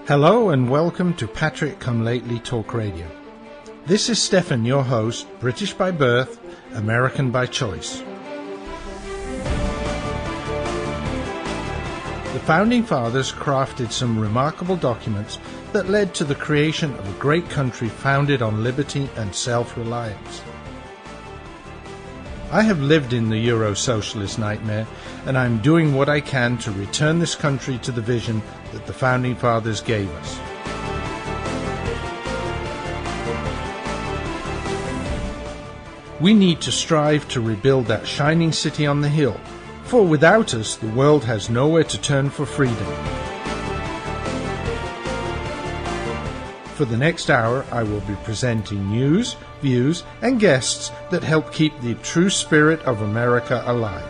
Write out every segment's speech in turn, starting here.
Hello and welcome to Patrick Come Lately Talk Radio. This is Stefan, your host, British by birth, American by choice. The Founding Fathers crafted some remarkable documents that led to the creation of a great country founded on liberty and self-reliance. I have lived in the Euro-socialist nightmare, and I'm doing what I can to return this country to the vision that the Founding Fathers gave us. We need to strive to rebuild that shining city on the hill, for without us, the world has nowhere to turn for freedom. For the next hour, I will be presenting news, views, and guests that help keep the true spirit of America alive.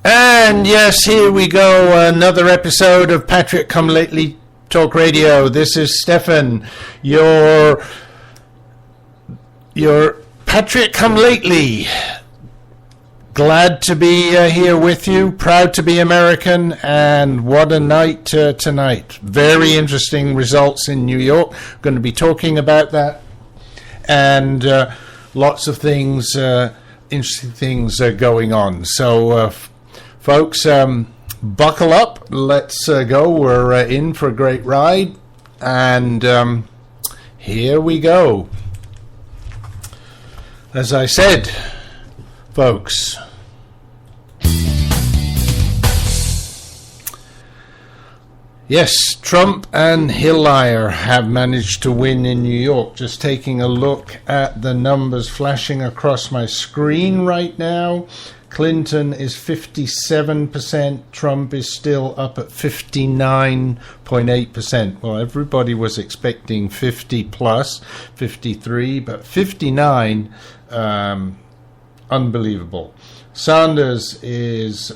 And yes, here we go, another episode of Patrick Come Lately Talk Radio. This is Stefan, your Patrick Come Lately. Glad to be here with you, proud to be American, and what a night tonight. Very interesting results in New York. Going to be talking about that, and lots of things, interesting things going on. So, folks, buckle up. Let's go. We're in for a great ride, and here we go. As I said, folks, yes, Trump and Hillier have managed to win in New York. Just taking a look at the numbers flashing across my screen right now. Clinton is 57%. Trump is still up at 59.8%. Well, everybody was expecting 50 plus, 53, but 59, unbelievable. Sanders is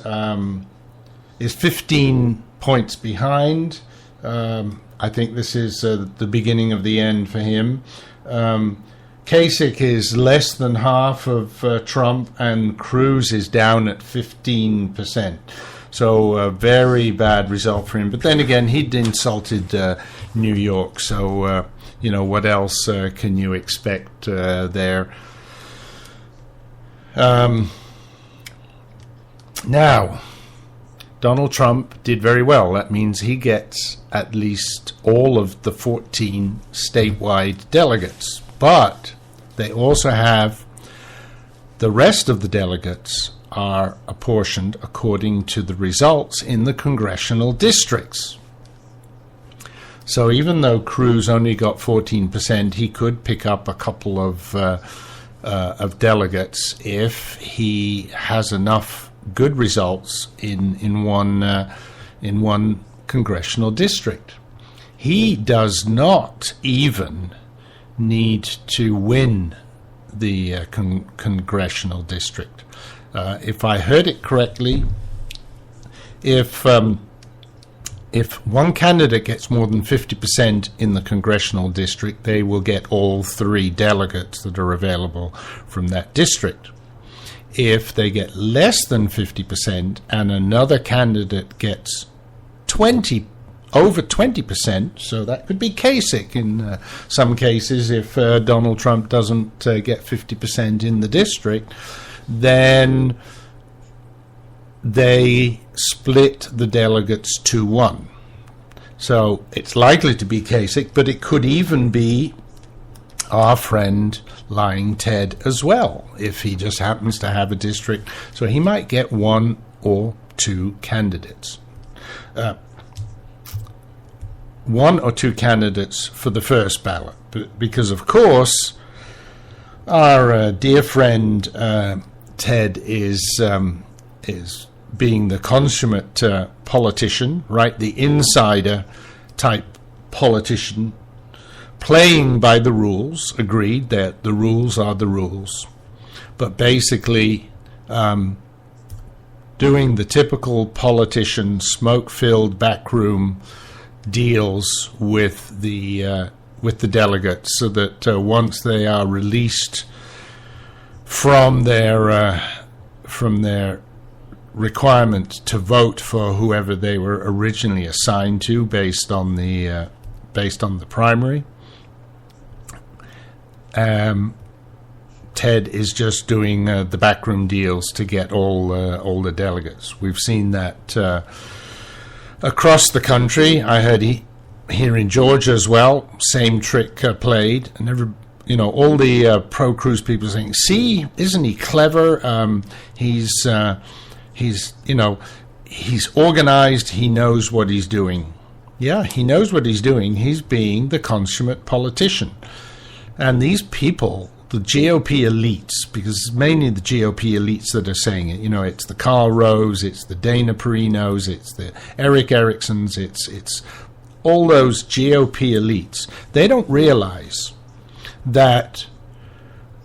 15 points behind. I think this is the beginning of the end for him. Kasich is less than half of Trump, and Cruz is down at 15%. So a very bad result for him. But then again, he'd insulted New York, so what else can you expect there? Now, Donald Trump did very well. That means he gets at least all of the 14 statewide delegates. But they also have the rest of the delegates are apportioned according to the results in the congressional districts. So even though Cruz only got 14%, he could pick up a couple of delegates if he has enough good results in one congressional district. He does not even need to win the congressional district. If I heard it correctly, if one candidate gets more than 50% in the congressional district, they will get all three delegates that are available from that district. If they get less than 50% and another candidate gets over 20%, so that could be Kasich in some cases if Donald Trump doesn't get 50% in the district, then they split the delegates 2-1. So it's likely to be Kasich, but it could even be our friend Lying Ted as well, if he just happens to have a district. So he might get one or two candidates. One or two candidates for the first ballot, because of course our dear friend Ted is being the consummate politician, right? The insider type politician, playing by the rules. Agreed that the rules are the rules, but basically doing the typical politician, smoke-filled backroom deals with the delegates, so that once they are released from their requirement to vote for whoever they were originally assigned to based on the primary. Ted is just doing the backroom deals to get all the delegates. We've seen that across the country. I heard here in Georgia as well, same trick played, and all the pro-Cruz people saying, "See, isn't he clever? He's organized. He knows what he's doing." Yeah, he knows what he's doing. He's being the consummate politician, and these people, the GOP elites, because it's mainly the GOP elites that are saying it. It's the Karl Rove, it's the Dana Perinos, it's the Eric Ericksons, it's all those GOP elites. They don't realize that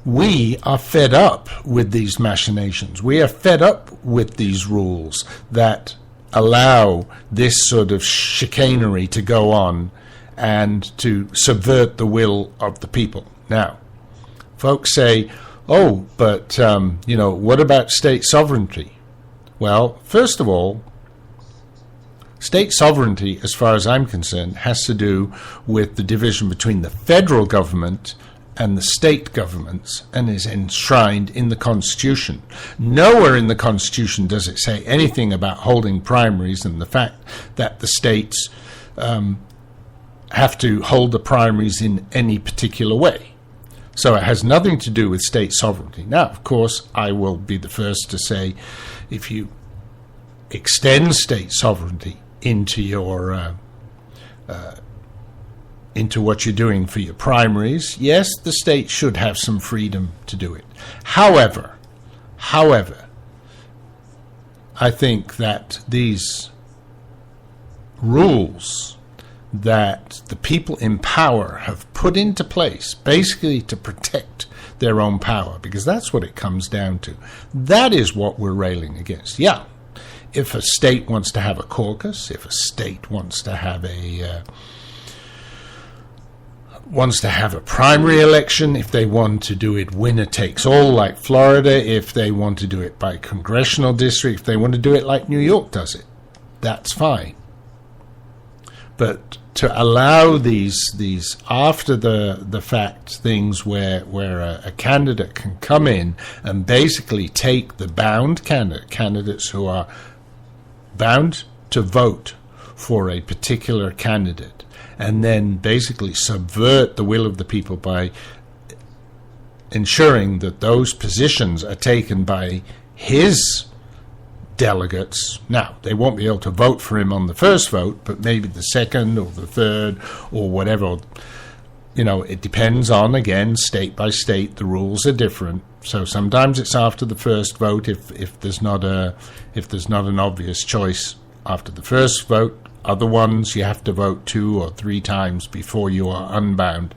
we are fed up with these machinations. We are fed up with these rules that allow this sort of chicanery to go on and to subvert the will of the people. Now, folks say, "Oh, but what about state sovereignty?" Well, first of all, state sovereignty, as far as I'm concerned, has to do with the division between the federal government and the state governments, and is enshrined in the Constitution. Nowhere in the Constitution does it say anything about holding primaries and the fact that the states have to hold the primaries in any particular way. So it has nothing to do with state sovereignty. Now, of course, I will be the first to say, if you extend state sovereignty into your into what you're doing for your primaries, yes, the state should have some freedom to do it. However, I think that these rules that the people in power have put into place, basically to protect their own power, because that's what it comes down to. That is what we're railing against. Yeah, if a state wants to have a caucus, if a state wants to have a primary election, if they want to do it winner takes all like Florida, if they want to do it by congressional district, if they want to do it like New York does it, that's fine. But to allow these after the fact things where a candidate can come in and basically take the bound candidates who are bound to vote for a particular candidate, and then basically subvert the will of the people by ensuring that those positions are taken by his delegates. Now, they won't be able to vote for him on the first vote, but maybe the second or the third or whatever. It depends on, again, state by state. The rules are different. So sometimes it's after the first vote if there's not an obvious choice after the first vote. Other ones you have to vote 2 or 3 times before you are unbound.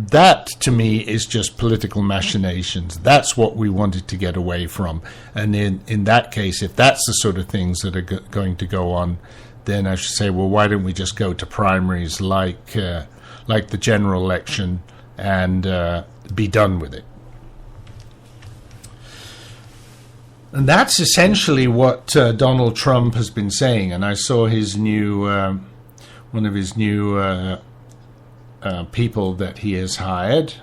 That, to me, is just political machinations. That's what we wanted to get away from. And in that case, if that's the sort of things that are going to go on, then I should say, well, why don't we just go to primaries like the general election and be done with it? And that's essentially what Donald Trump has been saying. And I saw his new, one of his new people that he has hired,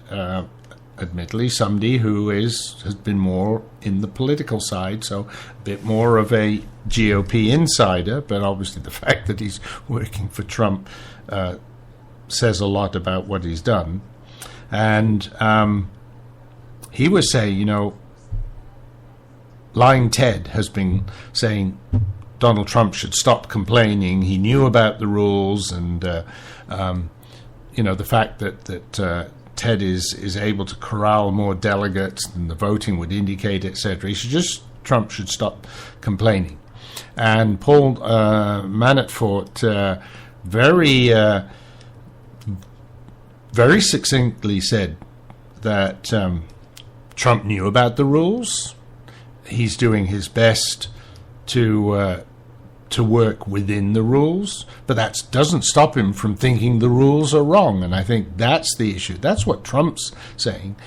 admittedly somebody who has been more in the political side, so a bit more of a GOP insider, but obviously the fact that he's working for Trump says a lot about what he's done. And he was saying, Lying Ted has been saying Donald Trump should stop complaining. He knew about the rules, and the fact that Ted is able to corral more delegates than the voting would indicate, etc. Trump should stop complaining. And Paul Manafort very succinctly said that Trump knew about the rules. He's doing his best to work within the rules, but that doesn't stop him from thinking the rules are wrong. And I think that's the issue. That's what Trump's saying.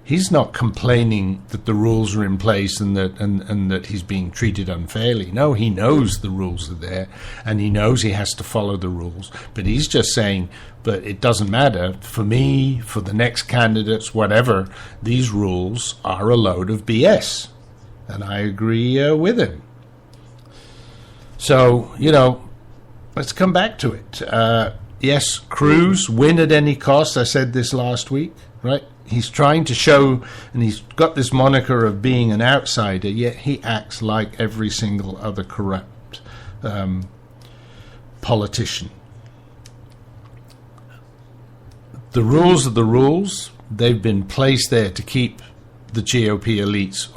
He's not complaining that the rules are in place and that he's being treated unfairly. No, he knows the rules are there, and he knows he has to follow the rules. But he's just saying, but it doesn't matter. For me, for the next candidates, whatever, these rules are a load of BS. And I agree with him. So, let's come back to it. Yes, Cruz, win at any cost. I said this last week, right? He's trying to show, and he's got this moniker of being an outsider, yet he acts like every single other corrupt politician. The rules are the rules. They've been placed there to keep the GOP elites,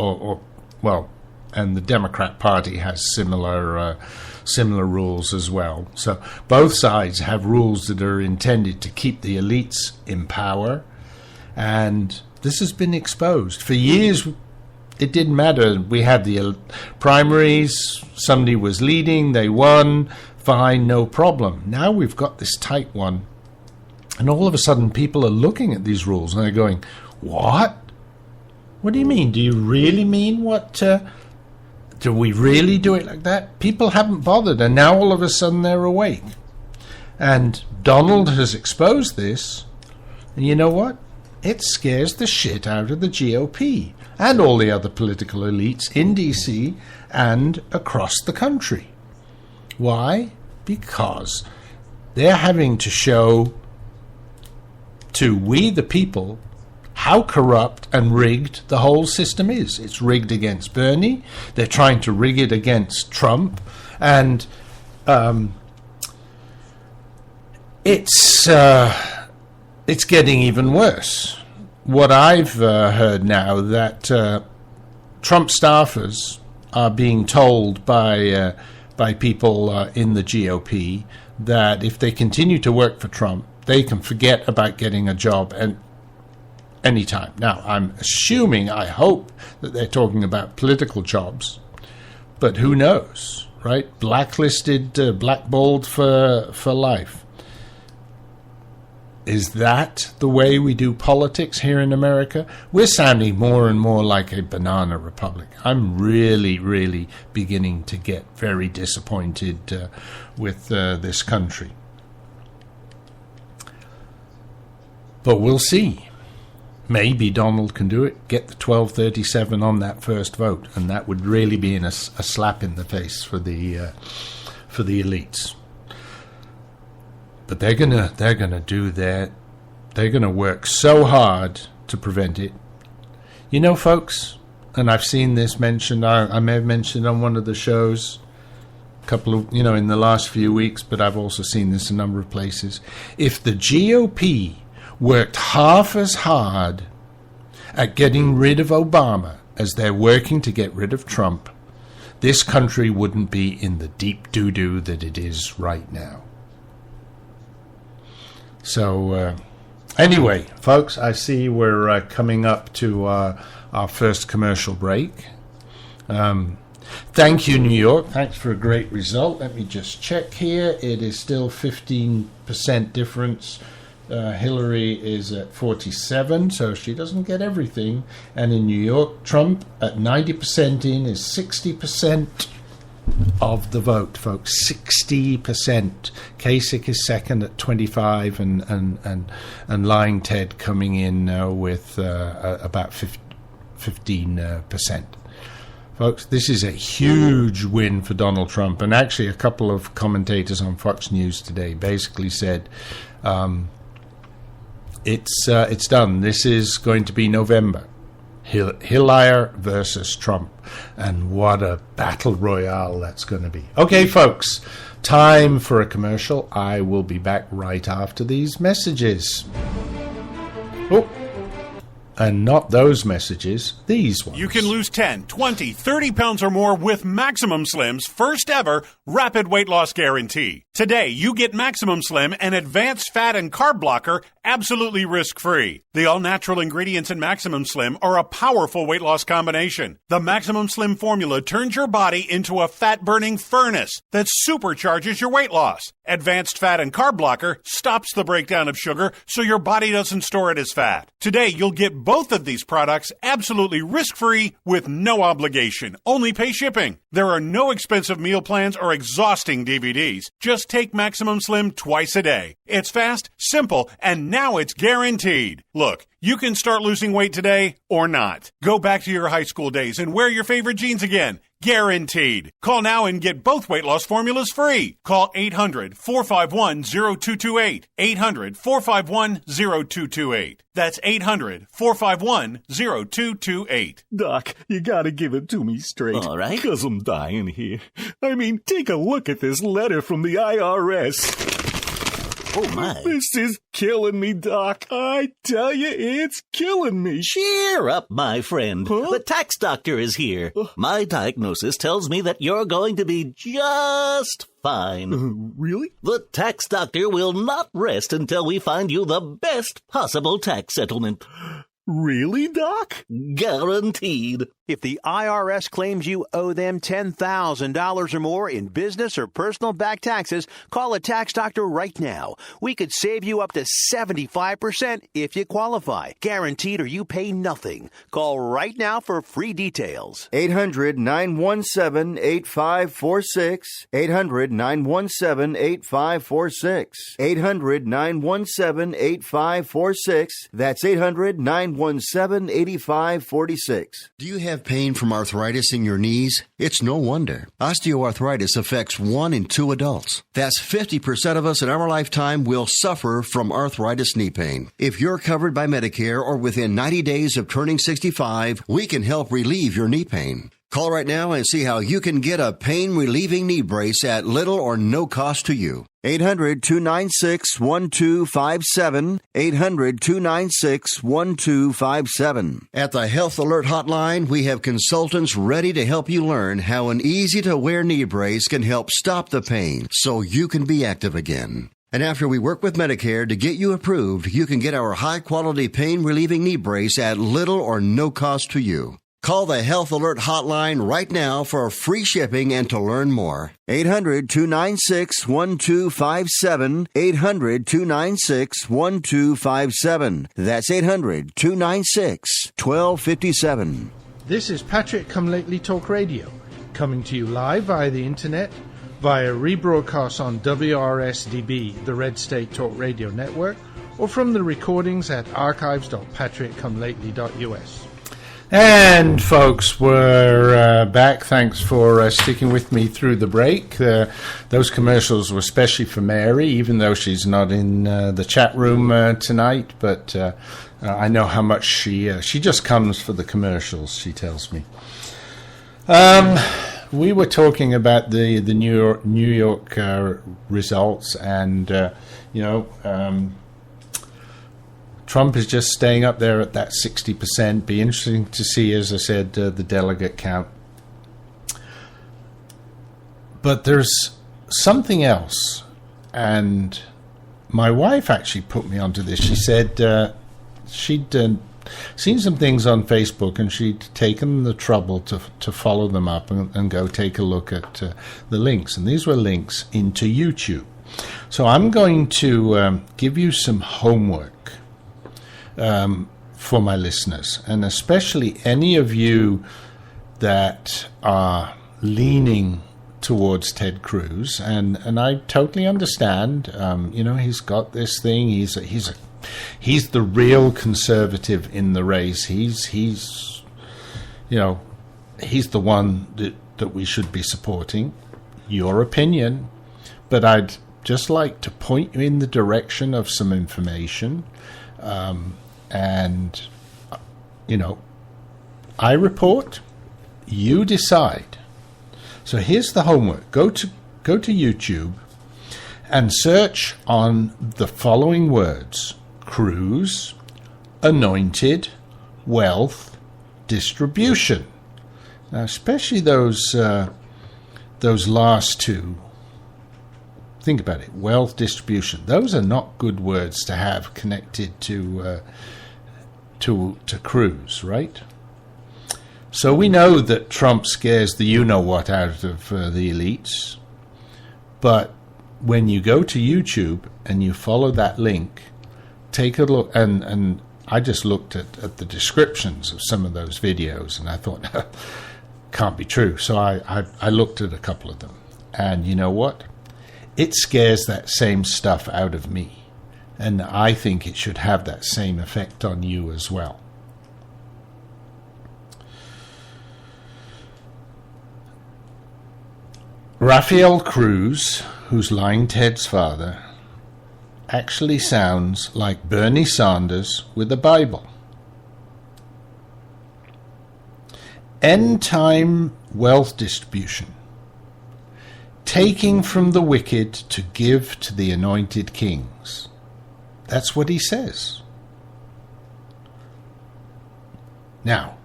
and the Democrat Party has similar rules as well. So both sides have rules that are intended to keep the elites in power. And this has been exposed. For years, it didn't matter. We had the primaries, somebody was leading, they won, fine, no problem. Now we've got this tight one. And all of a sudden, people are looking at these rules and they're going, what? What do you mean? Do you really mean what? Do we really do it like that? People haven't bothered, and now all of a sudden they're awake. And Donald has exposed this, and you know what? It scares the shit out of the GOP and all the other political elites in DC and across the country. Why? Because they're having to show to we the people how corrupt and rigged the whole system is. It's rigged against Bernie. They're trying to rig it against Trump. And it's getting even worse. What I've heard now that Trump staffers are being told by people in the GOP that if they continue to work for Trump, they can forget about getting a job and anytime. Now, I'm assuming, I hope, that they're talking about political jobs, but who knows, right? Blacklisted, blackballed for life. Is that the way we do politics here in America? We're sounding more and more like a banana republic. I'm really, really beginning to get very disappointed with this country. But we'll see. Maybe Donald can do it, get the 1237 on that first vote, and that would really be a slap in the face for the elites. But they're gonna do that. They're gonna work so hard to prevent it. You know, folks, and I've seen this mentioned. I may have mentioned on one of the shows, a couple of in the last few weeks, but I've also seen this a number of places. If the GOP worked half as hard at getting rid of Obama as they're working to get rid of Trump, this country wouldn't be in the deep doo-doo that it is right now. So, anyway, folks, I see we're coming up to our first commercial break. Thank you, New York. Thanks for a great result. Let me just check here. It is still 15% difference. Hillary is at 47, so she doesn't get everything. And in New York, Trump at 90% in is 60% of the vote, folks. 60%. Kasich is second at 25, and Lying Ted coming in with about 15%. Folks, this is a huge win for Donald Trump. And actually, a couple of commentators on Fox News today basically said, it's done. This is going to be November. Hillary versus Trump. And what a battle royale that's going to be. Okay, folks, time for a commercial. I will be back right after these messages. Oh, and not those messages, these ones. You can lose 10, 20, 30 pounds or more with Maximum Slim's first ever rapid weight loss guarantee. Today, you get Maximum Slim, an advanced fat and carb blocker, absolutely risk-free. The all-natural ingredients in Maximum Slim are a powerful weight loss combination. The Maximum Slim formula turns your body into a fat-burning furnace that supercharges your weight loss. Advanced fat and carb blocker stops the breakdown of sugar so your body doesn't store it as fat. Today, you'll get both of these products absolutely risk-free with no obligation. Only pay shipping. There are no expensive meal plans or exhausting DVDs. Just take Maximum Slim twice a day. It's fast, simple, and now it's guaranteed. Look, you can start losing weight today or not. Go back to your high school days and wear your favorite jeans again. Guaranteed. Call now and get both weight loss formulas free. Call 800-451-0228. 800-451-0228. That's 800-451-0228. Doc, you gotta give it to me straight. All right. 'Cause I'm dying here. I mean, take a look at this letter from the IRS. Oh, my. This is killing me, Doc. I tell you, it's killing me. Cheer up, my friend. Huh? The tax doctor is here. My diagnosis tells me that you're going to be just fine. Really? The tax doctor will not rest until we find you the best possible tax settlement. Really, Doc? Guaranteed. If the IRS claims you owe them $10,000 or more in business or personal back taxes, call a tax doctor right now. We could save you up to 75% if you qualify. Guaranteed or you pay nothing. Call right now for free details. 800-917-8546. 800-917-8546. 800-917-8546. That's 800-917-8546. Do you have pain from arthritis in your knees? It's no wonder. Osteoarthritis affects 1 in 2 adults. That's 50% of us in our lifetime will suffer from arthritis knee pain. If you're covered by Medicare or within 90 days of turning 65, we can help relieve your knee pain. Call right now and see how you can get a pain-relieving knee brace at little or no cost to you. 800-296-1257. 800-296-1257. At the Health Alert Hotline, we have consultants ready to help you learn how an easy-to-wear knee brace can help stop the pain so you can be active again. And after we work with Medicare to get you approved, you can get our high-quality pain-relieving knee brace at little or no cost to you. Call the Health Alert Hotline right now for free shipping and to learn more. 800-296-1257. 800-296-1257. That's 800-296-1257. This is Patrick Come Lately Talk Radio, coming to you live via the internet, via rebroadcast on WRSDB, the Red State Talk Radio Network, or from the recordings at archives.patrickcomelately.us. And folks, we're back. Thanks for sticking with me through the break. Those commercials were especially for Mary, even though she's not in the chat room tonight. But I know how much she just comes for the commercials, she tells me. We were talking about the New York results, and Trump is just staying up there at that 60%. Be interesting to see, as I said, the delegate count. But there's something else, and my wife actually put me onto this. She said she'd seen some things on Facebook, and she'd taken the trouble to follow them up and go take a look at the links. And these were links into YouTube. So I'm going to give you some homework for my listeners, and especially any of you that are leaning towards Ted Cruz, and I totally understand. He's got this thing. He's the real conservative in the race. He's the one that we should be supporting. Your opinion, but I'd just like to point you in the direction of some information. I report, you decide. So here's the homework. Go to YouTube and search on the following words: Cruz, anointed, wealth, distribution. Now, especially those last two. Think about it. Wealth, distribution. Those are not good words to have connected to Cruz, right? So we know that Trump scares the you-know-what out of the elites. But when you go to YouTube and you follow that link, take a look, and I just looked at the descriptions of some of those videos, and I thought, can't be true. So I looked at a couple of them. And you know what? It scares that same stuff out of me. And I think it should have that same effect on you as well. Rafael Cruz, who's lying Ted's father, actually sounds like Bernie Sanders with a Bible. End time wealth distribution. Taking from the wicked to give to the anointed kings. That's what he says. Now,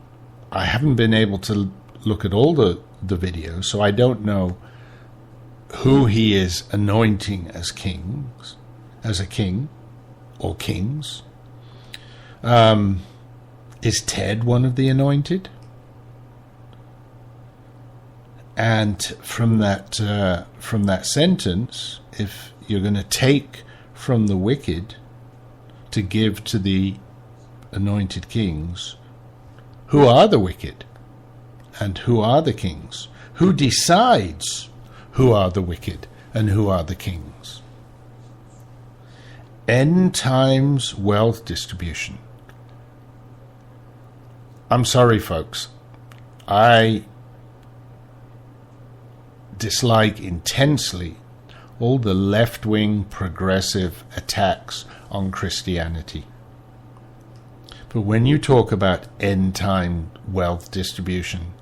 I haven't been able to look at all the videos, so I don't know who he is anointing as kings, as a king, or kings. Is Ted one of the anointed? And from that sentence, if you're going to take from the wicked to give to the anointed kings, who are the wicked? And who are the kings? Who decides who are the wicked and who are the kings? End times wealth distribution. I'm sorry, folks. I dislike intensely all the left-wing progressive attacks on Christianity. But when you talk about end-time wealth distribution,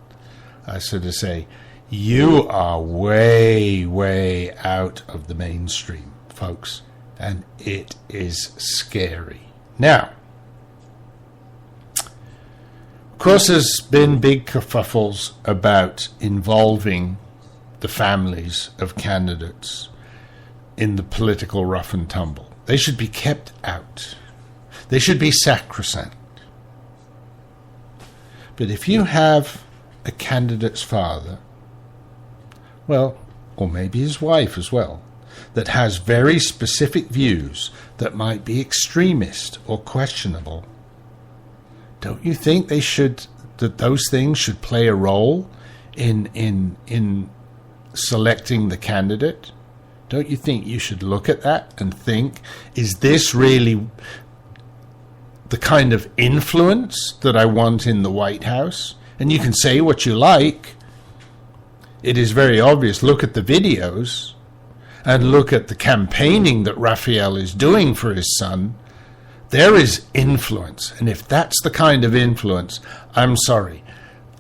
I sort of say, you are way, way out of the mainstream, folks, and it is scary. Now, of course, there's been big kerfuffles about involving the families of candidates in the political rough and tumble. They should be kept out. They should be sacrosanct. But if you have a candidate's father, well, or maybe his wife as well, that has very specific views that might be extremist or questionable, don't you think that those things should play a role in selecting the candidate? Don't you think you should look at that and think, is this really the kind of influence that I want in the White House? And you can say what you like. It is very obvious. Look at the videos and look at the campaigning that Raphael is doing for his son. There is influence. And if that's the kind of influence, I'm sorry.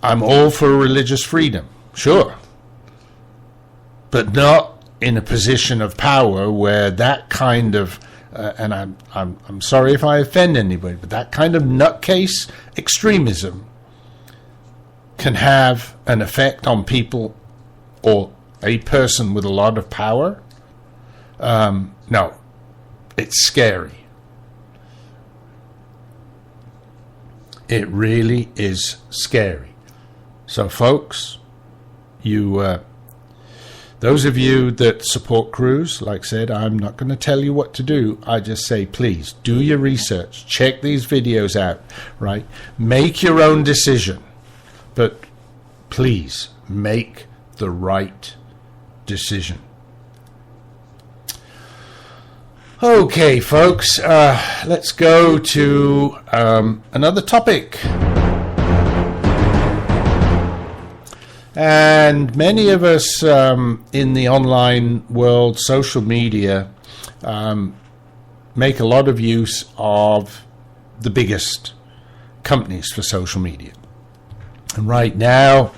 I'm all for religious freedom, sure. But not in a position of power where that kind of, and I'm sorry if I offend anybody, but that kind of nutcase extremism can have an effect on people or a person with a lot of power. No, it's scary. It really is scary. So, folks, those of you that support Cruz, like I said, I'm not going to tell you what to do. I just say, please, do your research. Check these videos out, right? Make your own decision. But please, make the right decision. Okay, folks, let's go to another topic. And many of us in the online world, social media, make a lot of use of the biggest companies for social media. And right now,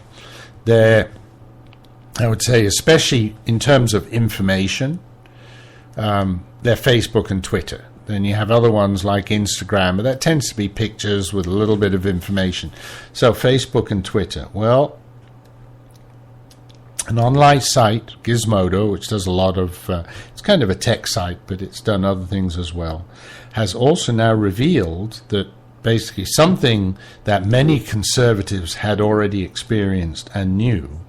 I would say, especially in terms of information, they're Facebook and Twitter. Then you have other ones like Instagram, but that tends to be pictures with a little bit of information. So Facebook and Twitter. Well, an online site, Gizmodo, which does a lot of, it's kind of a tech site, but it's done other things as well, has also now revealed that basically something that many conservatives had already experienced and knew,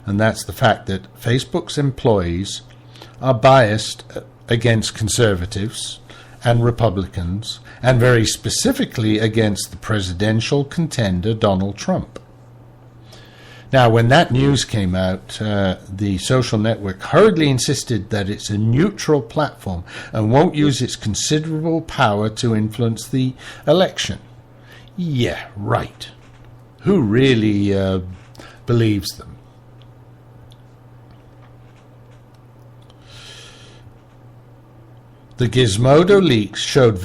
and that's the fact that Facebook's employees are biased against conservatives and Republicans, and very specifically against the presidential contender Donald Trump. Now, when that news came out, the social network hurriedly insisted that it's a neutral platform and won't use its considerable power to influence the election. Yeah, right. Who really believes them? The Gizmodo leaks showed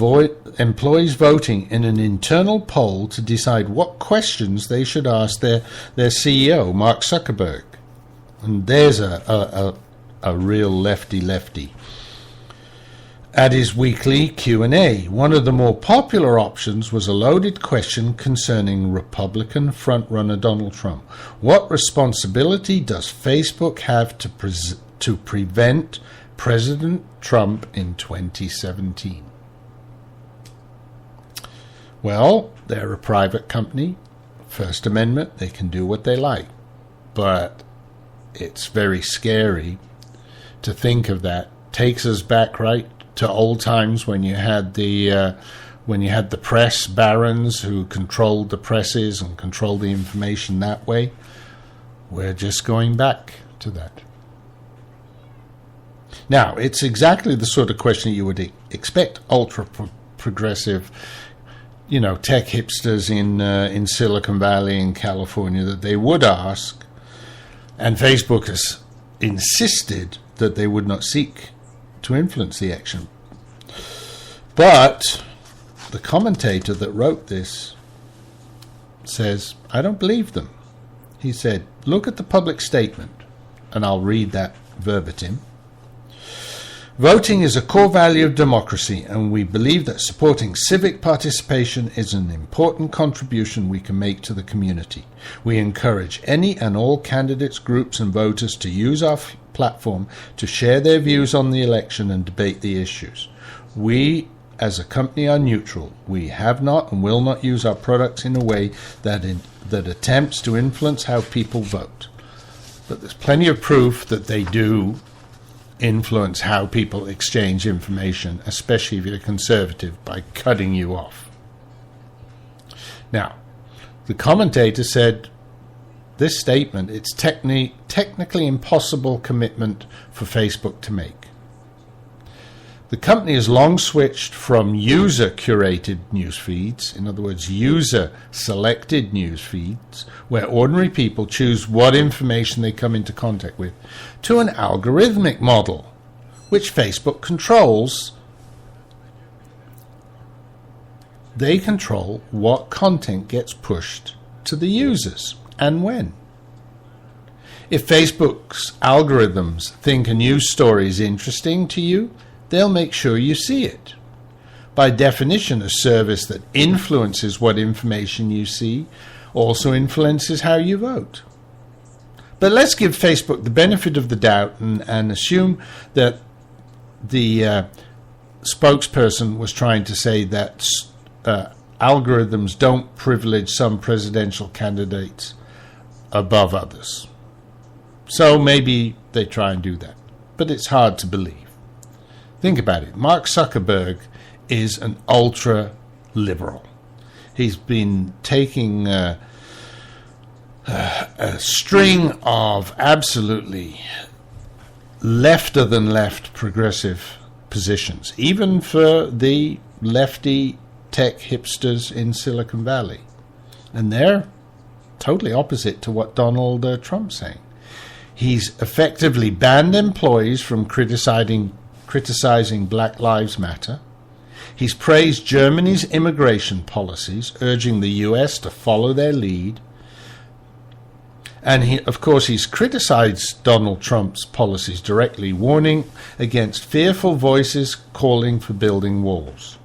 employees voting in an internal poll to decide what questions they should ask their CEO, Mark Zuckerberg. And there's a real lefty. At his weekly Q&A, one of the more popular options was a loaded question concerning Republican frontrunner Donald Trump. What responsibility does Facebook have to prevent President Trump in 2017? Well, they're a private company. First Amendment, they can do what they like. But it's very scary to think of that. Takes us back right to old times when you had the press barons who controlled the presses and controlled the information that way. We're just going back to that. Now, it's exactly the sort of question you would expect ultra-progressive, tech hipsters in Silicon Valley in California that they would ask, and Facebook has insisted that they would not seek to influence the action. But the commentator that wrote this says, I don't believe them. He said, look at the public statement, and I'll read that verbatim. Voting is a core value of democracy, and we believe that supporting civic participation is an important contribution we can make to the community. We encourage any and all candidates, groups, and voters to use our platform to share their views on the election and debate the issues. We, as a company, are neutral. We have not and will not use our products in a way that attempts to influence how people vote. But there's plenty of proof that they do influence how people exchange information, especially if you're conservative, by cutting you off. Now, the commentator said this statement, it's technically impossible commitment for Facebook to make. The company has long switched from user-curated news feeds, in other words, user-selected news feeds, where ordinary people choose what information they come into contact with, to an algorithmic model, which Facebook controls. They control what content gets pushed to the users and when. If Facebook's algorithms think a news story is interesting to you, they'll make sure you see it. By definition, a service that influences what information you see also influences how you vote. But let's give Facebook the benefit of the doubt and assume that the spokesperson was trying to say that algorithms don't privilege some presidential candidates above others. So maybe they try and do that. But it's hard to believe. Think about it. Mark Zuckerberg is an ultra-liberal. He's been taking a string of absolutely lefter-than-left progressive positions, even for the lefty tech hipsters in Silicon Valley. And they're totally opposite to what Donald Trump's saying. He's effectively banned employees from criticizing Black Lives Matter. He's praised Germany's immigration policies, urging the US to follow their lead. And of course, he's criticized Donald Trump's policies directly, warning against fearful voices calling for building walls.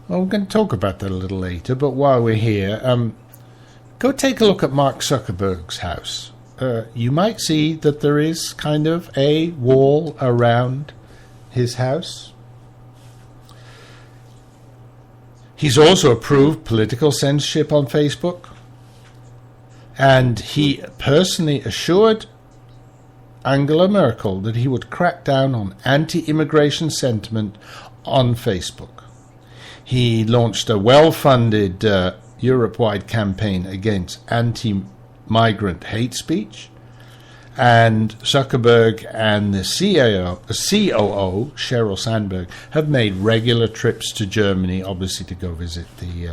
Well, we're going to talk about that a little later, but while we're here, go take a look at Mark Zuckerberg's house. You might see that there is kind of a wall around his house. He's also approved political censorship on Facebook, and he personally assured Angela Merkel that he would crack down on anti-immigration sentiment on Facebook. He launched a well-funded Europe-wide campaign against anti-migrant hate speech, and Zuckerberg and the COO, Sheryl Sandberg, have made regular trips to Germany, obviously to go visit the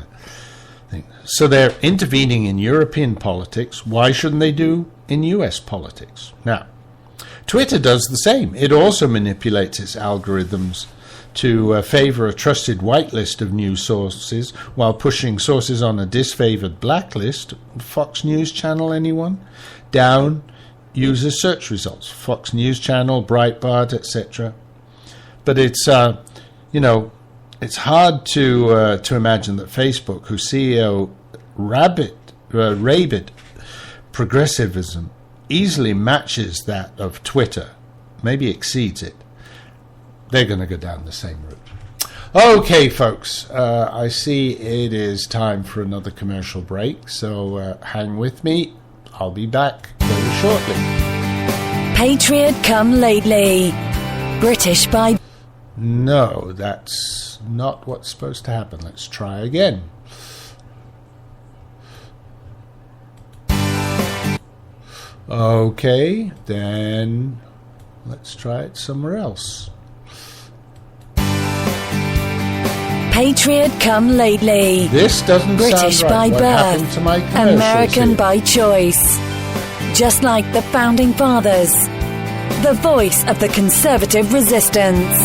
thing. So they're intervening in European politics. Why shouldn't they do in US politics? Now, Twitter does the same. It also manipulates its algorithms to favor a trusted whitelist of news sources while pushing sources on a disfavored blacklist. Fox News Channel, anyone? Down user search results. Fox News Channel, Breitbart, etc. But it's, it's hard to imagine that Facebook, whose CEO rabid progressivism easily matches that of Twitter, maybe exceeds it. They're going to go down the same route. Okay, folks, I see it is time for another commercial break, so hang with me. I'll be back very shortly. Patriot come lately. British by... No, that's not what's supposed to happen. Let's try again. Okay, then let's try it somewhere else. Patriot come lately. This doesn't British sound right. by What happened birth, to my commercials American here? by choice. Just like the Founding Fathers. The voice of the conservative resistance.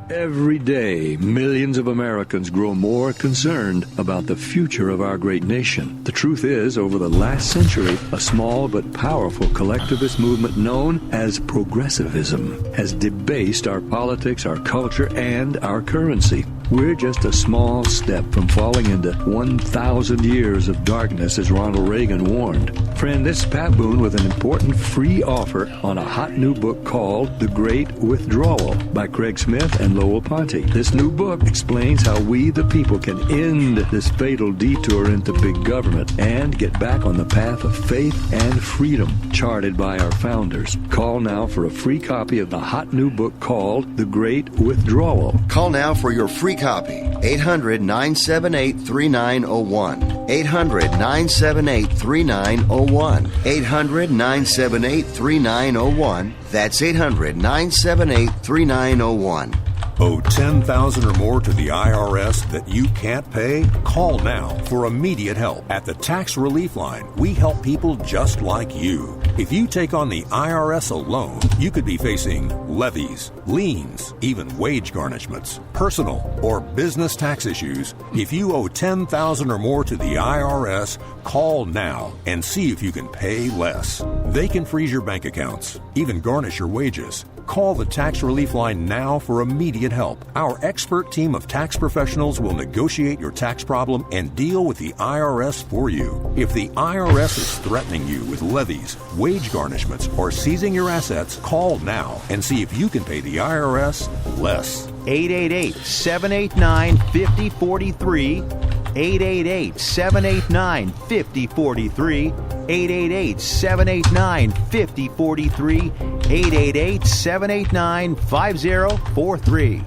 Every day, millions of Americans grow more concerned about the future of our great nation. The truth is, over the last century, a small but powerful collectivist movement known as progressivism has debased our politics, our culture, and our currency. We're just a small step from falling into 1,000 years of darkness, as Ronald Reagan warned. Friend, this is Pat Boone with an important free offer on a hot new book called The Great Withdrawal by Craig Smith and Lowell Ponte. This new book explains how we, the people, can end this fatal detour into big government and get back on the path of faith and freedom charted by our founders. Call now for a free copy of the hot new book called The Great Withdrawal. Call now for your free copy. 800-978-3901. 800-978-3901. 800-978-3901. That's 800-978-3901. Owe $10,000 or more to the IRS that you can't pay? Call now for immediate help. At the Tax Relief Line, we help people just like you. If you take on the IRS alone, you could be facing levies, liens, even wage garnishments, personal or business tax issues. If you owe $10,000 or more to the IRS, call now and see if you can pay less. They can freeze your bank accounts, even garnish your wages. Call the Tax Relief Line now for immediate help. Our expert team of tax professionals will negotiate your tax problem and deal with the IRS for you. If the IRS is threatening you with levies, wage garnishments, or seizing your assets, call now and see if you can pay the IRS less. 888-789-5043. 888-789-5043. 888-789-5043. 888-789-5043.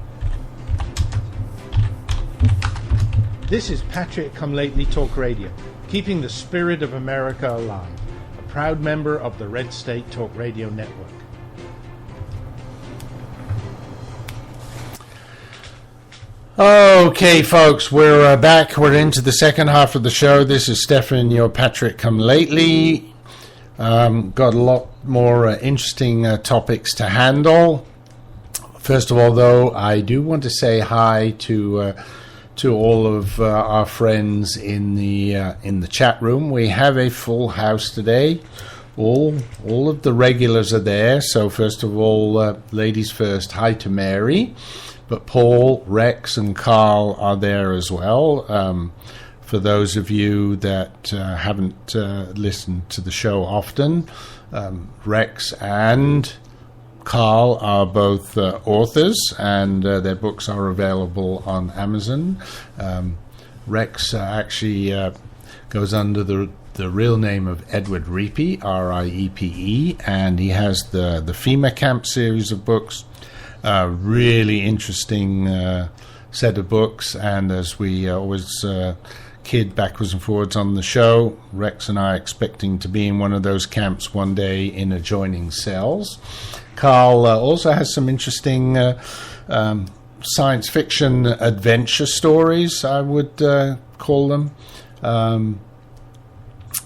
This is Patriot Come Lately Talk Radio, keeping the spirit of America alive. A proud member of the Red State Talk Radio Network. Okay, folks, we're back. We're into the second half of the show. This is Stefan, your Patriot Come Lately. Got a lot more interesting topics to handle. First of all, though, I do want to say hi to all of our friends in the chat room. We have a full house today. All of the regulars are there. So first of all, ladies first, hi to Mary. But Paul, Rex, and Carl are there as well. For those of you that haven't listened to the show often, Rex and Carl are both authors, and their books are available on Amazon. Rex actually goes under the real name of Edward Riepe, R-I-E-P-E, and he has the FEMA Camp series of books. Really interesting set of books, and as we always kid backwards and forwards on the show, Rex and I are expecting to be in one of those camps one day in adjoining cells. Carl also has some interesting science fiction adventure stories, I would call them.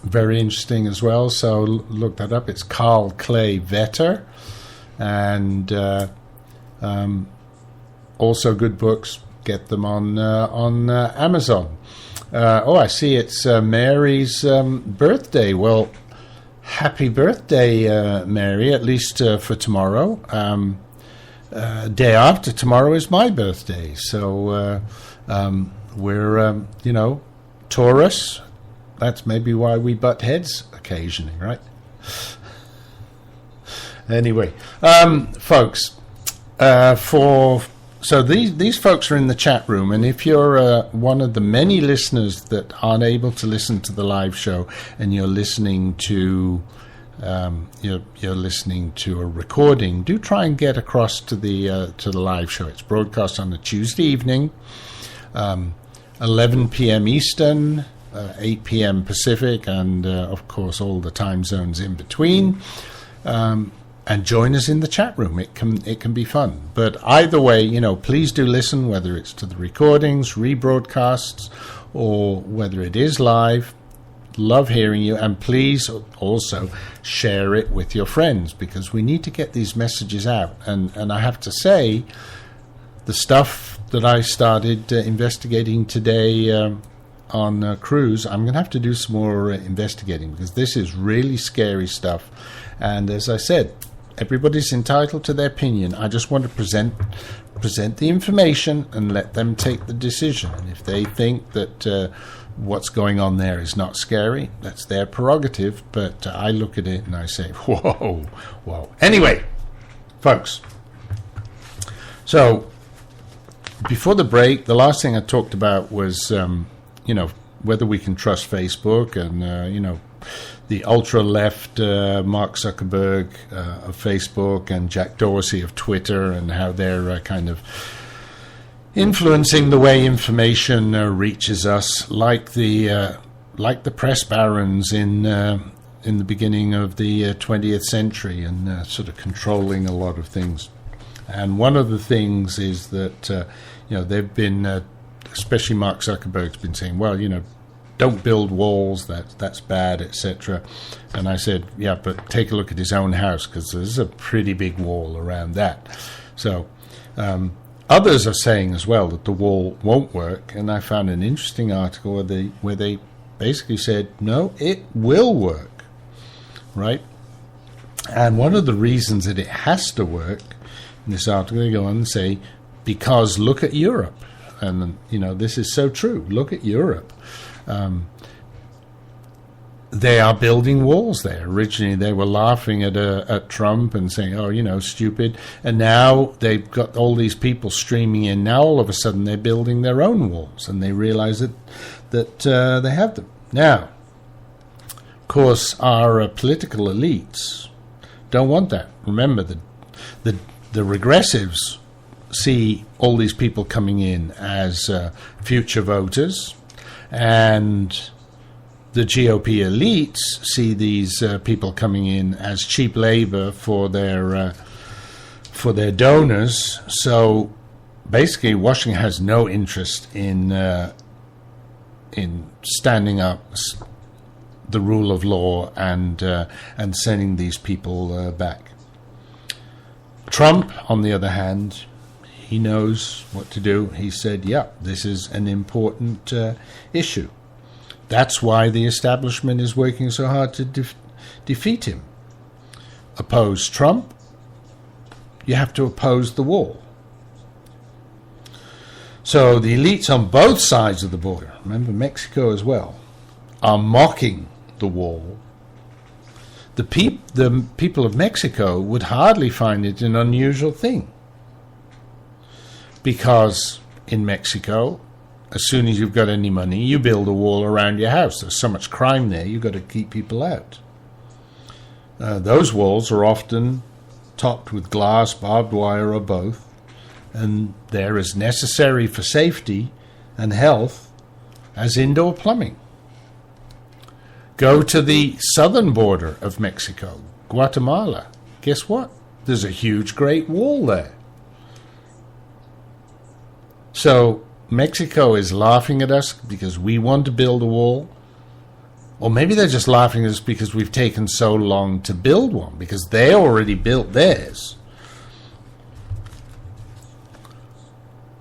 Very interesting as well, so look that up. It's Carl Clay Vetter, and also good books. Get them on Amazon. I see it's Mary's birthday. Well, happy birthday, Mary, at least for tomorrow. Day after tomorrow is my birthday, so we're, Taurus. That's maybe why we butt heads occasionally, right? Anyway, folks, so these folks are in the chat room, and if you're one of the many listeners that aren't able to listen to the live show, and you're listening to you're listening to a recording, do try and get across to the live show. It's broadcast on a Tuesday evening, 11 p.m. Eastern, 8 p.m. Pacific, and of course all the time zones in between. And join us in the chat room. It can be fun. But either way, please do listen, whether it's to the recordings, rebroadcasts, or whether it is live. Love hearing you, and please also share it with your friends, because we need to get these messages out. And I have to say, the stuff that I started investigating today on Cruz, I'm going to have to do some more investigating, because this is really scary stuff. And as I said, everybody's entitled to their opinion. I just want to present the information and let them take the decision. And if they think that what's going on there is not scary, that's their prerogative. But I look at it and I say, whoa. Anyway, folks, so before the break, the last thing I talked about was, whether we can trust Facebook and, the ultra-left Mark Zuckerberg of Facebook and Jack Dorsey of Twitter, and how they're kind of influencing the way information reaches us, like the press barons in the beginning of the 20th century, and sort of controlling a lot of things. And one of the things is that they've been, especially Mark Zuckerberg's been saying, well, don't build walls, that's bad, etc. And I said, yeah, but take a look at his own house, because there's a pretty big wall around that. So others are saying as well that the wall won't work, and I found an interesting article where they basically said, no, it will work, right? And one of the reasons that it has to work, in this article they go on and say, because look at Europe. And, this is so true. Look at Europe. They are building walls there. Originally, they were laughing at Trump and saying, "Oh, stupid." And now they've got all these people streaming in. Now all of a sudden, they're building their own walls, and they realize that they have them. Now, of course, our political elites don't want that. Remember, the regressives see all these people coming in as future voters. And the GOP elites see these people coming in as cheap labor for their donors. So basically, Washington has no interest in standing up the rule of law and sending these people back. Trump, on the other hand, he knows what to do. He said, yeah, this is an important issue. That's why the establishment is working so hard to defeat him. Oppose Trump, you have to oppose the wall. So the elites on both sides of the border, remember Mexico as well, are mocking the wall. The people of Mexico would hardly find it an unusual thing, because in Mexico as soon as you've got any money, you build a wall around your house. There's so much crime there, you've got to keep people out. Those walls are often topped with glass, barbed wire, or both, and they're as necessary for safety and health as indoor plumbing. Go to the southern border of Mexico, Guatemala. Guess what? There's a huge Great Wall there. So Mexico is laughing at us because we want to build a wall. Or maybe they're just laughing at us because we've taken so long to build one, because they already built theirs.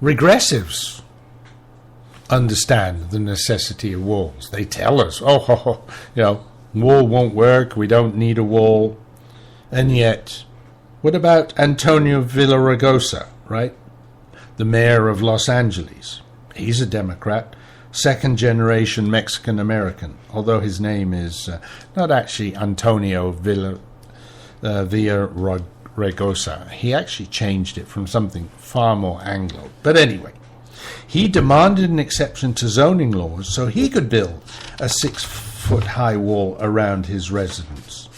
Regressives understand the necessity of walls. They tell us, wall won't work, we don't need a wall. And yet, what about Antonio Villaraigosa, right? The mayor of Los Angeles. He's a Democrat, second-generation Mexican-American, although his name is not actually Antonio Villaraigosa. He actually changed it from something far more Anglo. But anyway, he demanded an exception to zoning laws so he could build a 6-foot-high wall around his residence.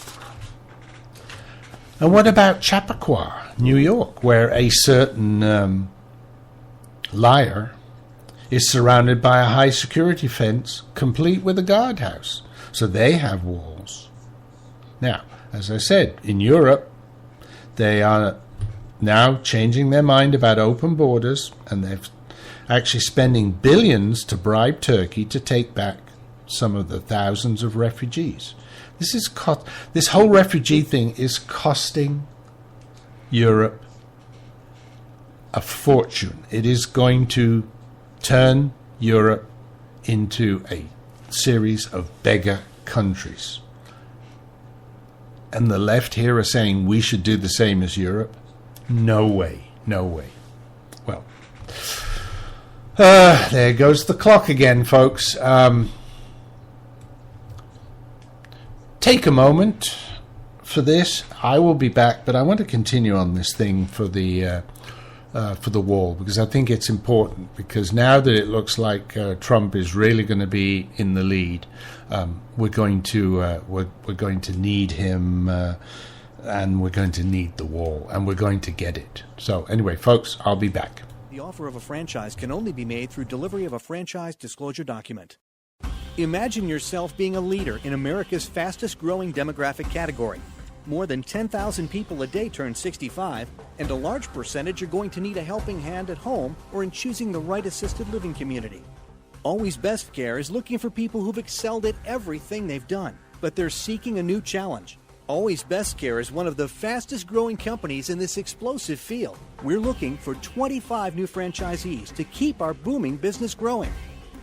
And what about Chappaqua, New York, where a certain liar is surrounded by a high security fence complete with a guardhouse? So they have walls. Now, as I said, in Europe, they are now changing their mind about open borders, and they're actually spending billions to bribe Turkey to take back some of the thousands of refugees. This whole refugee thing is costing Europe a fortune. It is going to turn Europe into a series of beggar countries. And the left here are saying we should do the same as Europe? No way, no way. Well, there goes the clock again, folks. Take a moment for this. I will be back, but I want to continue on this thing for the wall, because I think it's important, because now that it looks like Trump is really going to be in the lead, we're going to need him, and we're going to need the wall, and we're going to get it. So anyway, folks, I'll be back. The offer of a franchise can only be made through delivery of a franchise disclosure document. Imagine yourself being a leader in America's fastest growing demographic category. More than 10,000 people a day turn 65, and a large percentage are going to need a helping hand at home or in choosing the right assisted living community. Always Best Care is looking for people who've excelled at everything they've done, but they're seeking a new challenge. Always Best Care is one of the fastest growing companies in this explosive field. We're looking for 25 new franchisees to keep our booming business growing.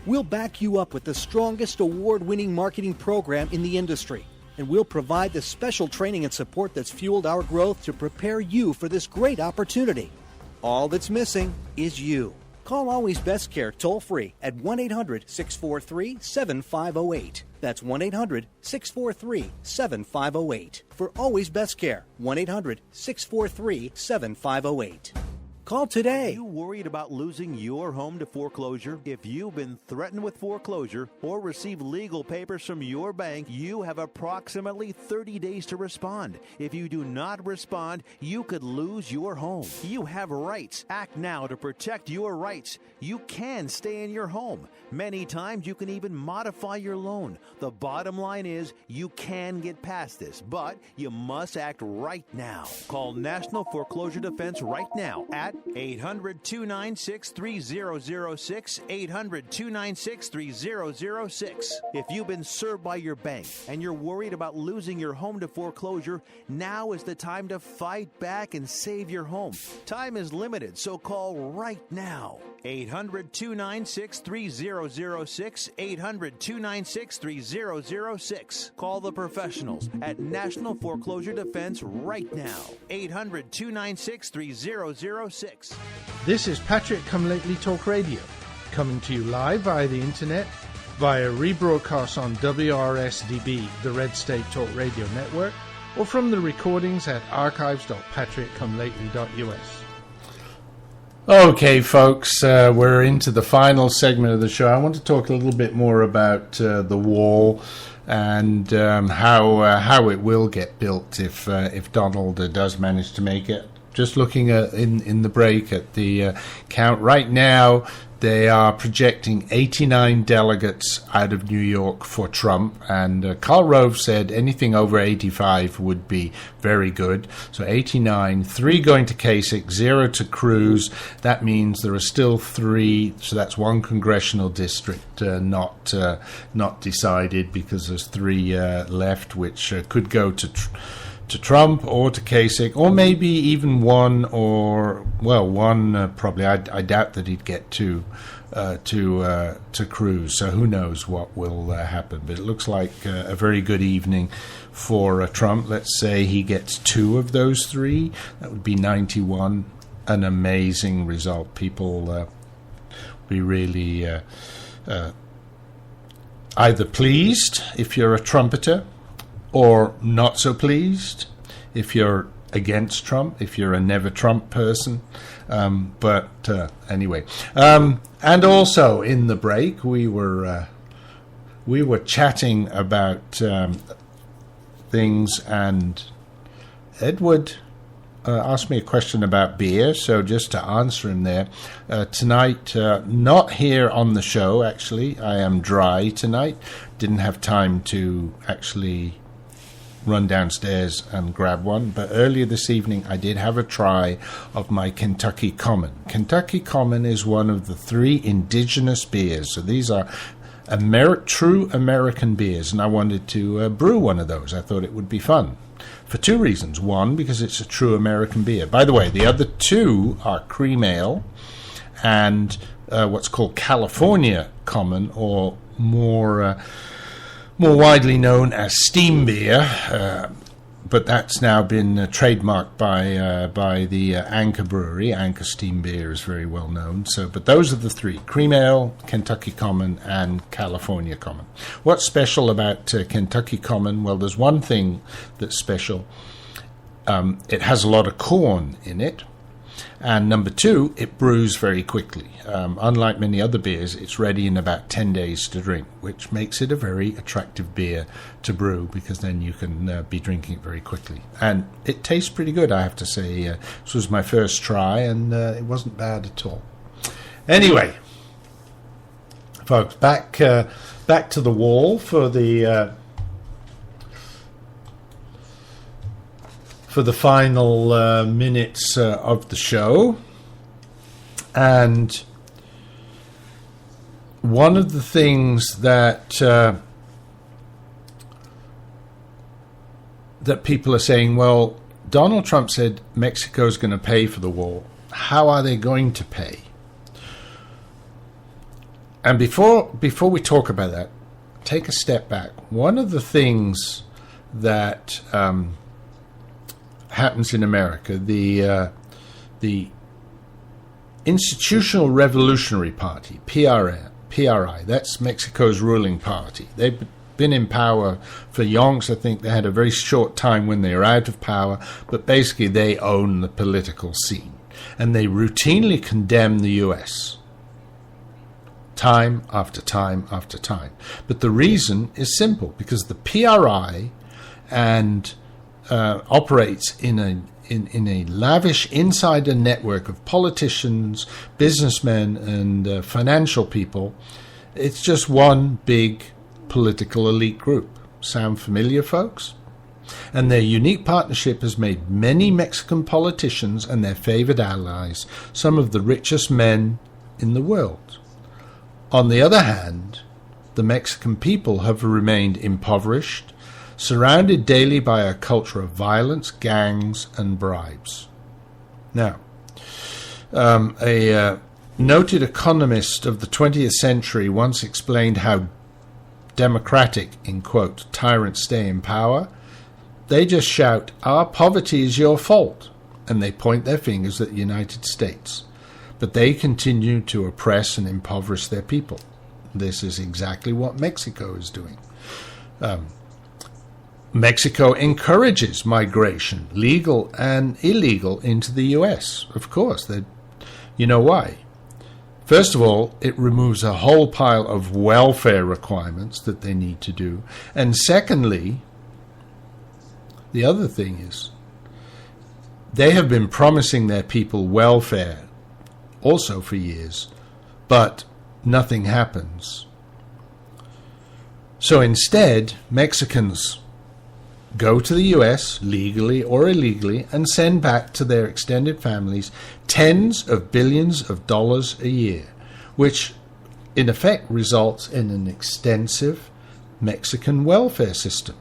We'll back you up with the strongest award-winning marketing program in the industry, and we'll provide the special training and support that's fueled our growth to prepare you for this great opportunity. All that's missing is you. Call Always Best Care toll-free at 1-800-643-7508. That's 1-800-643-7508. For Always Best Care, 1-800-643-7508. Call today. Are you worried about losing your home to foreclosure? If you've been threatened with foreclosure or received legal papers from your bank, you have approximately 30 days to respond. If you do not respond, you could lose your home. You have rights. Act now to protect your rights. You can stay in your home. Many times you can even modify your loan. The bottom line is you can get past this, but you must act right now. Call National Foreclosure Defense right now at 800-296-3006, 800-296-3006. If you've been served by your bank and you're worried about losing your home to foreclosure, now is the time to fight back and save your home. Time is limited, so call right now. 800-296-3006, 800-296-3006. Call the professionals at National Foreclosure Defense right now. 800-296-3006. This is Patrick Come Lately Talk Radio, coming to you live via the internet, via rebroadcast on WRSDB, the Red State Talk Radio Network, or from the recordings at archives.patrickcomelately.us. Okay, folks, we're into the final segment of the show. I want to talk a little bit more about the wall and how it will get built if Donald does manage to make it. Just looking at in the break at the count right now, they are projecting 89 delegates out of New York for Trump, and Karl Rove said anything over 85 would be very good. So 89, 3 going to Kasich, 0 to Cruz. That means there are still 3, so that's 1 congressional district not decided, because there's 3 left, which could go to Trump or to Kasich, or maybe even one probably. I doubt that he'd get to Cruz. So who knows what will happen? But it looks like a very good evening for Trump. Let's say he gets 2 of those 3. That would be 91. An amazing result. People be really either pleased if you're a trumpeter, or not so pleased if you're against Trump, if you're a never Trump person. But anyway, and also in the break we were chatting about things, and Edward asked me a question about beer. So just to answer him there, tonight, not here on the show. Actually, I am dry tonight. Didn't have time to actually run downstairs and grab one, but earlier this evening I did have a try of my Kentucky Common. Kentucky Common is one of the 3 indigenous beers, so these are true American beers, and I wanted to brew one of those. I thought it would be fun for 2 reasons. One, because it's a true American beer. By the way, the other 2 are cream ale and what's called California Common, or more widely known as steam beer, but that's now been trademarked by the Anchor Brewery. Anchor Steam Beer is very well known. So, but those are the 3: cream ale, Kentucky Common, and California Common. What's special about Kentucky Common? Well, there's one thing that's special. It has a lot of corn in it. And number 2, it brews very quickly. Unlike many other beers, it's ready in about 10 days to drink, which makes it a very attractive beer to brew, because then you can be drinking it very quickly. And it tastes pretty good, I have to say. This was my first try, and it wasn't bad at all. Anyway, folks, back to the wall for the final minutes of the show. And one of the things that people are saying, well, Donald Trump said Mexico's going to pay for the wall. How are they going to pay? And before we talk about that, take a step back. One of the things that happens in America, the Institutional Revolutionary Party, PRI, that's Mexico's ruling party. They've been in power for yonks. I think they had a very short time when they were out of power, but basically they own the political scene. And they routinely condemn the U.S. time after time after time. But the reason is simple, because the PRI operates in a lavish insider network of politicians, businessmen, and financial people. It's just one big political elite group. Sound familiar, folks? And their unique partnership has made many Mexican politicians and their favored allies some of the richest men in the world. On the other hand, the Mexican people have remained impoverished, surrounded daily by a culture of violence, gangs, and bribes. Now, a noted economist of the 20th century once explained how democratic, in quote, tyrants stay in power. They just shout, "Our poverty is your fault," and they point their fingers at the United States. But they continue to oppress and impoverish their people. This is exactly what Mexico is doing. Mexico encourages migration, legal and illegal, into the U.S. Of course, You know why? First of all, it removes a whole pile of welfare requirements that they need to do. And secondly, the other thing is, they have been promising their people welfare also for years, but nothing happens. So instead, Mexicans go to the US, legally or illegally, and send back to their extended families tens of billions of dollars a year, which in effect results in an extensive Mexican welfare system.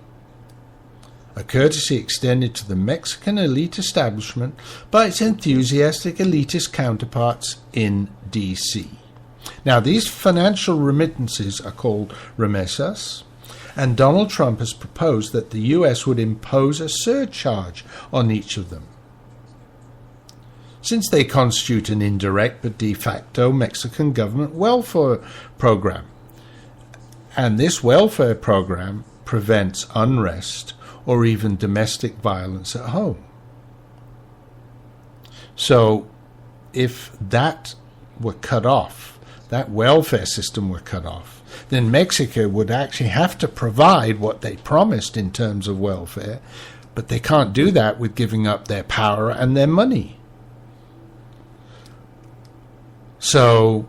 A courtesy extended to the Mexican elite establishment by its enthusiastic elitist counterparts in D.C. Now, these financial remittances are called remesas, and Donald Trump has proposed that the U.S. would impose a surcharge on each of them. Since they constitute an indirect but de facto Mexican government welfare program. And this welfare program prevents unrest or even domestic violence at home. So if that were cut off, that welfare system were cut off, then Mexico would actually have to provide what they promised in terms of welfare, but they can't do that with giving up their power and their money. So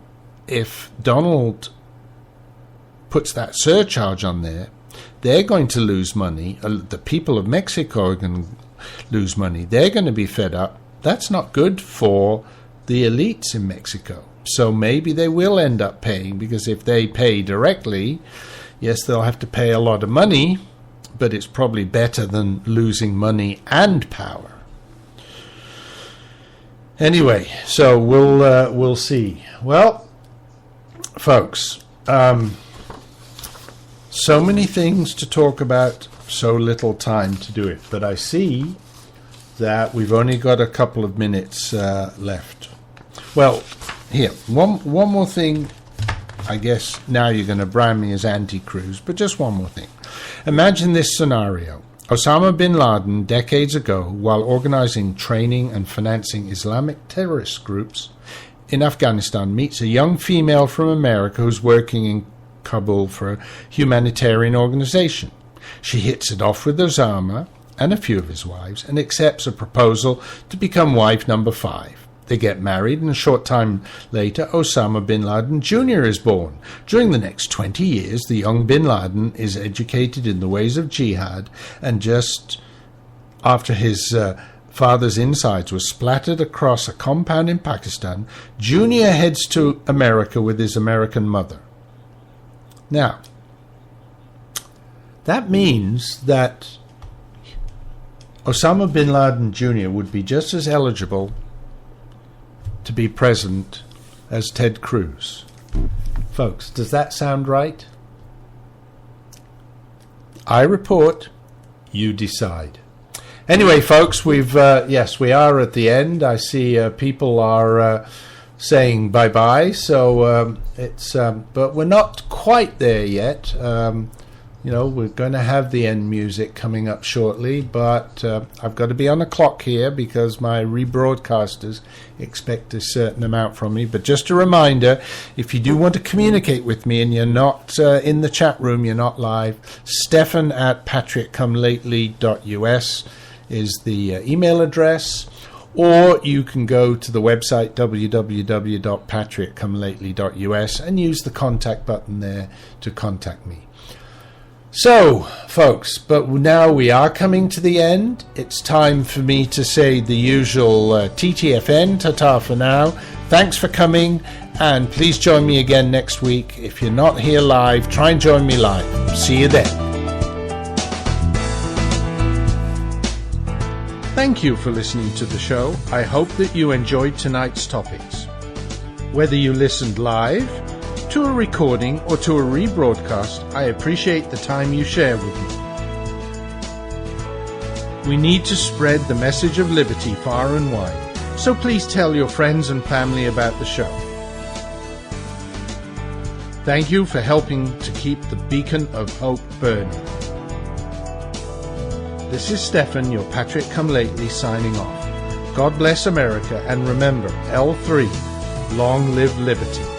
if Donald puts that surcharge on there, they're going to lose money. The people of Mexico are going to lose money. They're going to be fed up. That's not good for the elites in Mexico. So maybe they will end up paying, because if they pay directly, yes, they'll have to pay a lot of money, but it's probably better than losing money and power. Anyway, so we'll see. Well, folks, so many things to talk about, so little time to do it. But I see that we've only got a couple of minutes left. Well, here, one more thing. I guess now you're going to brand me as anti-Cruz, but just one more thing. Imagine this scenario. Osama bin Laden, decades ago, while organizing, training, and financing Islamic terrorist groups in Afghanistan, meets a young female from America who's working in Kabul for a humanitarian organization. She hits it off with Osama and a few of his wives and accepts a proposal to become wife number 5. They get married, and a short time later, Osama bin Laden Jr. is born. During the next 20 years, the young bin Laden is educated in the ways of jihad, and just after his father's insides were splattered across a compound in Pakistan, Jr. heads to America with his American mother. Now, that means that Osama bin Laden Jr. would be just as eligible to be president as Ted Cruz. Folks, does that sound right? I report, you decide. Anyway, folks, we've yes, we are at the end. I see people are saying bye-bye, so it's but we're not quite there yet. You know, we're going to have the end music coming up shortly, but I've got to be on the clock here because my rebroadcasters expect a certain amount from me. But just a reminder, if you do want to communicate with me and you're not in the chat room, you're not live, Stefan@patrickcomelately.us is the email address. Or you can go to the website www.patrickcomelately.us and use the contact button there to contact me. So, folks, but now we are coming to the end. It's time for me to say the usual TTFN, ta-ta for now. Thanks for coming, and please join me again next week. If you're not here live, try and join me live. See you then. Thank you for listening to the show. I hope that you enjoyed tonight's topics. Whether you listened live, to a recording, or to a rebroadcast, I appreciate the time you share with me. We need to spread the message of liberty far and wide, so please tell your friends and family about the show. Thank you for helping to keep the beacon of hope burning. This is Stefan, your Patrick Come Lately, signing off. God bless America, and remember, L3, Long live liberty.